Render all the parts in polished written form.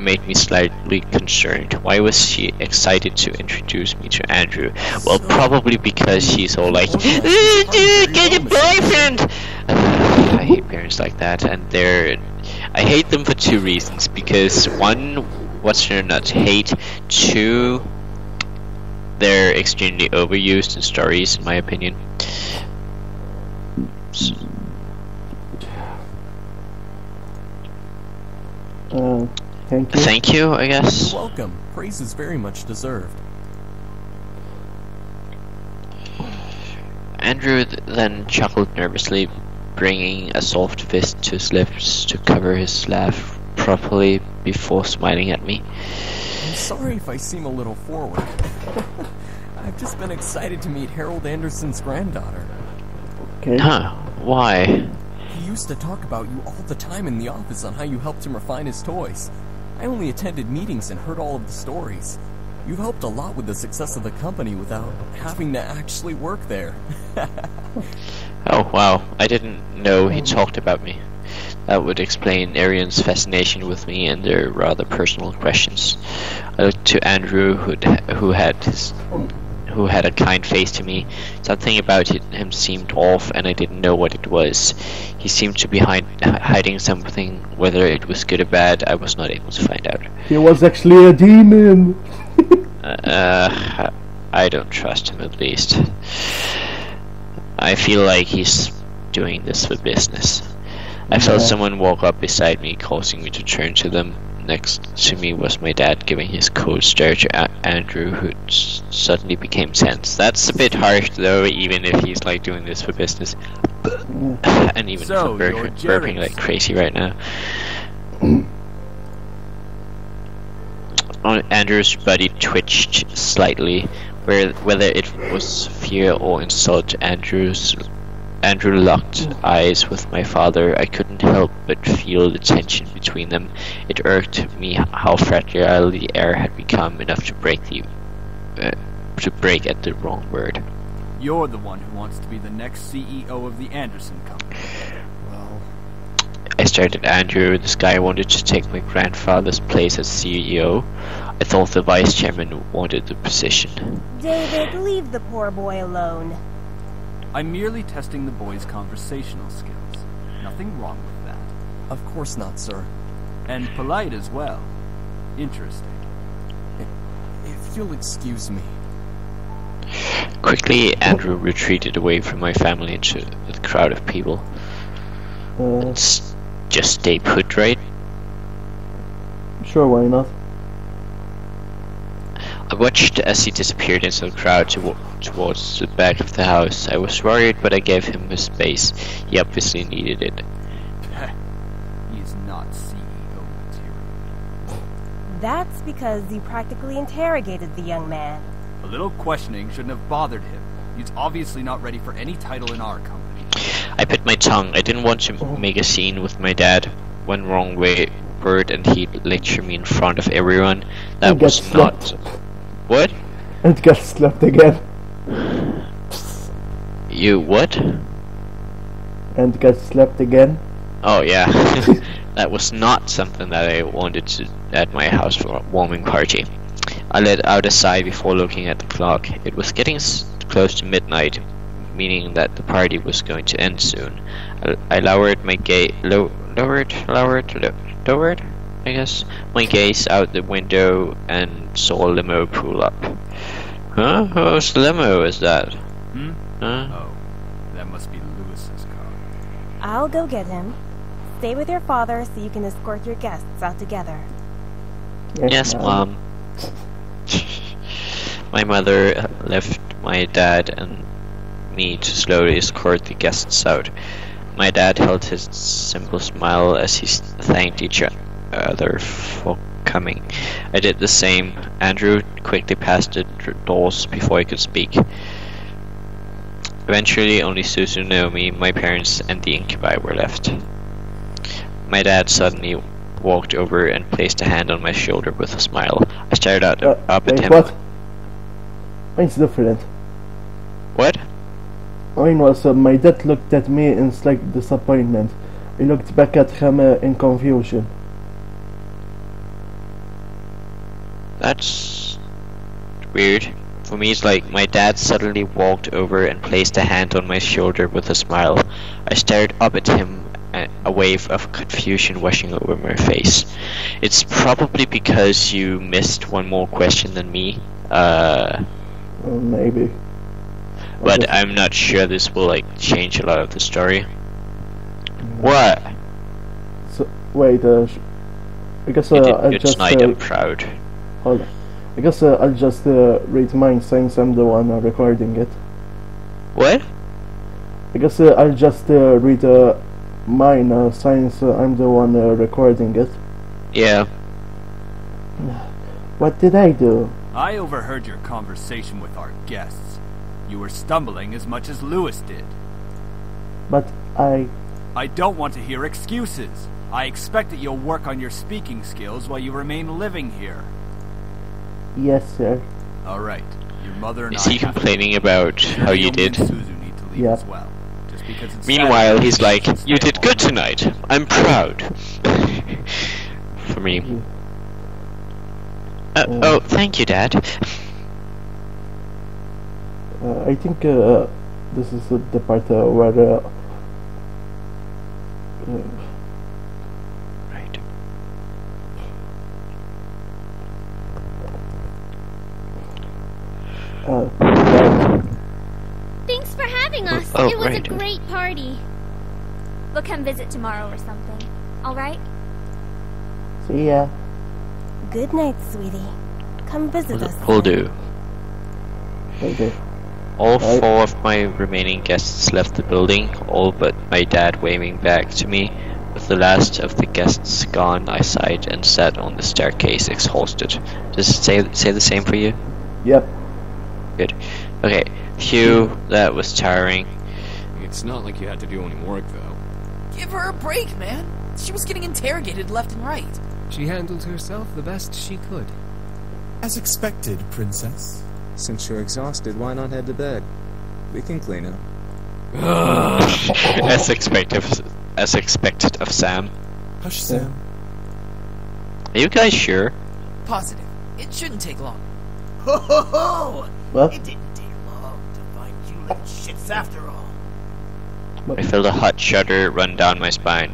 made me slightly concerned. Why was she excited to introduce me to Andrew? Well, probably because she's all like, get a boyfriend! I hate parents like that, and I hate them for two reasons. Because one, what's there not to hate? Two, they're extremely overused in stories, in my opinion. Thank you. Thank you, I guess. You're welcome. Praise is very much deserved. Andrew then chuckled nervously, bringing a soft fist to his lips to cover his laugh properly before smiling at me. I'm sorry if I seem a little forward. I've just been excited to meet Harold Anderson's granddaughter. Okay. Huh, why? He used to talk about you all the time in the office on how you helped him refine his toys. I only attended meetings and heard all of the stories. You've helped a lot with the success of the company without having to actually work there. Oh wow, I didn't know he talked about me. That would explain Arian's fascination with me and their rather personal questions. I looked to Andrew, who had a kind face to me. Something about him seemed off, and I didn't know what it was. He seemed to be hiding something. Whether it was good or bad, I was not able to find out. He was actually a demon. I don't trust him, at least. I feel like he's doing this for business. I felt someone walk up beside me, causing me to turn to them. Next to me was my dad, giving his cold stare to Andrew, who suddenly became tense. That's a bit harsh, though, even if he's like doing this for business. And even So, for burping like crazy right now. Andrew's body twitched slightly, whether it was fear or insult. Andrew locked eyes with my father. I couldn't help but feel the tension between them. It irked me how fragile the air had become, enough to break at the wrong word. You're the one who wants to be the next CEO of the Anderson company. Well, I stared at Andrew. This guy wanted to take my grandfather's place as CEO. I thought the vice chairman wanted the position. David, leave the poor boy alone. I'm merely testing the boy's conversational skills. Nothing wrong with that. of course not, sir. And polite as well. Interesting. If you'll excuse me. Quickly, Andrew retreated away from my family into the crowd of people. Just stay put, right? Sure, why not? I watched as he disappeared into the crowd towards the back of the house. I was worried, but I gave him his space. He obviously needed it. He's not CEO material. That's because you practically interrogated the young man. A little questioning shouldn't have bothered him. He's obviously not ready for any title in our company. I bit my tongue. I didn't want to make a scene with my dad. One wrong word and he'd lecture me in front of everyone. That was not... What? And got slapped again. You what? And got slapped again. Oh yeah. That was not something that I wanted to at my housewarming party. I let out a sigh before looking at the clock. It was getting close to midnight, meaning that the party was going to end soon. I lowered my lowered, I guess, my gaze out the window and saw a limo pull up. Huh? Whose limo is that? Huh? Oh, that must be Lewis's car. I'll go get him. Stay with your father so you can escort your guests out together. Yes, Mom. My mother left my dad and me to slowly escort the guests out. My dad held his simple smile as he thanked each other for coming. I did the same. Andrew quickly passed the doors before I could speak. Eventually, only Susan, Naomi, my parents, and the incubi were left. My dad suddenly walked over and placed a hand on my shoulder with a smile. I stared up at him. What? Mine's different. What? Mine was my dad looked at me in slight disappointment. I looked back at him in confusion. That's weird. For me, it's like my dad suddenly walked over and placed a hand on my shoulder with a smile. I stared up at him, a wave of confusion washing over my face. It's probably because you missed one more question than me. Maybe. But I'm not sure this will like change a lot of the story. What? So, wait, I guess You did I'll good just tonight, I'm proud. hold on. I guess I'll just read mine since I'm the one recording it. What? I guess I'll just read mine since I'm the one recording it. Yeah. What did I do? I overheard your conversation with our guests. You were stumbling as much as Lewis did. But I don't want to hear excuses. I expect that you'll work on your speaking skills while you remain living here. Yes, sir. Alright, your mother and Is I he have to complaining about how you Naomi did? and Suzu need to leave Yeah. as well. Just because it's Meanwhile, Saturday, he's like, should you stay did good home." tonight. I'm proud. For me. Oh, thank you, Dad. I think this is the part where Right. right. Thanks for having us. Oh, it was right. a great party. We'll come visit tomorrow or something. All right? See ya. Good night, sweetie. Come visit us. Will do. Okay. All Right. 4 of my remaining guests left the building, all but my dad waving back to me. With the last of the guests gone, I sighed and sat on the staircase exhausted. Does it say the same for you? Yep. Good. Okay. Phew, that was tiring. It's not like you had to do any work, though. Give her a break, man. She was getting interrogated left and right. She handled herself the best she could. As expected, princess. Since you're exhausted, why not head to bed? We can clean up. As expected of Sam. Hush, Sam. Are you guys sure? Positive. It shouldn't take long. Ho ho ho! What? It didn't take long to find you little shits after all. I felt a hot shudder run down my spine.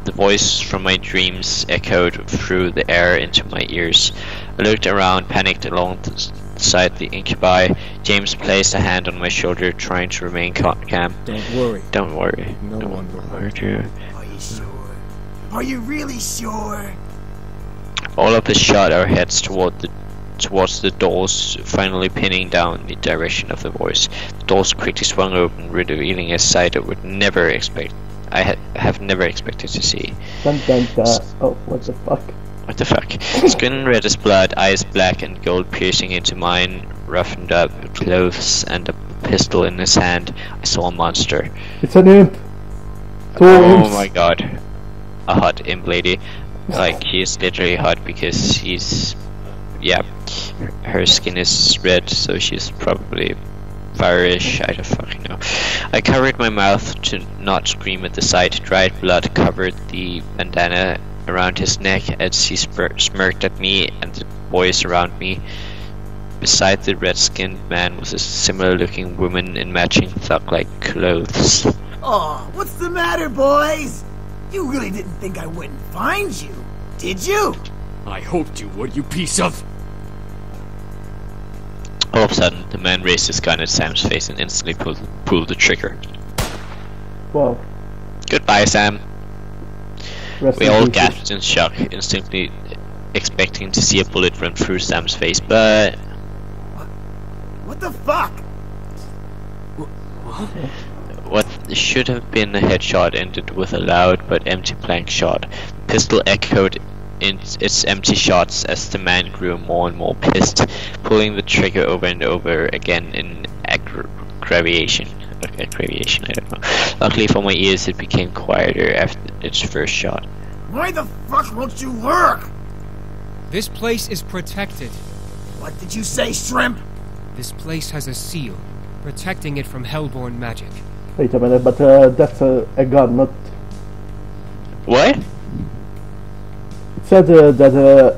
The voice from my dreams echoed through the air into my ears. I looked around, panicked alongside the incubi. James placed a hand on my shoulder, trying to remain calm. Don't worry. Don't worry. No one will hurt you. Are you sure? Are you really sure? All of us shot our heads towards the doors, finally pinning down the direction of the voice. The doors quickly swung open, revealing a sight I would never expect. I have never expected to see. Dun, dun, dun. Oh, what the fuck? What the fuck? Skin red as blood, eyes black and gold piercing into mine, roughened up clothes and a pistol in his hand. I saw a monster. It's an imp. Two Oh imps. my god. A hot imp lady. Like, he is literally hot because he's... Yeah. Her skin is red, so she's probably fire-ish. I don't fucking know. I covered my mouth to not scream at the sight. Dried blood covered the bandana around his neck as he smirked at me and the boys around me. Beside the red-skinned man was a similar-looking woman in matching thug-like clothes. Oh, what's the matter, boys? You really didn't think I wouldn't find you, did you? I hoped you would, you piece of... All of a sudden, the man raised his gun at Sam's face and instantly pulled the trigger. Wow. Goodbye, Sam. Rest We in all peace. gasped in shock, instantly expecting to see a bullet run through Sam's face, but... What the fuck? What should have been a headshot ended with a loud but empty blank shot. The pistol echoed in its empty shots as the man grew more and more pissed, pulling the trigger over and over again in aggravation. Aggravation, I don't know. Luckily for my ears, it became quieter after its first shot. Why the fuck won't you work? This place is protected. What did you say, Shrimp? This place has a seal, protecting it from hellborn magic. Wait a minute, but that's a gun, not... What? It said that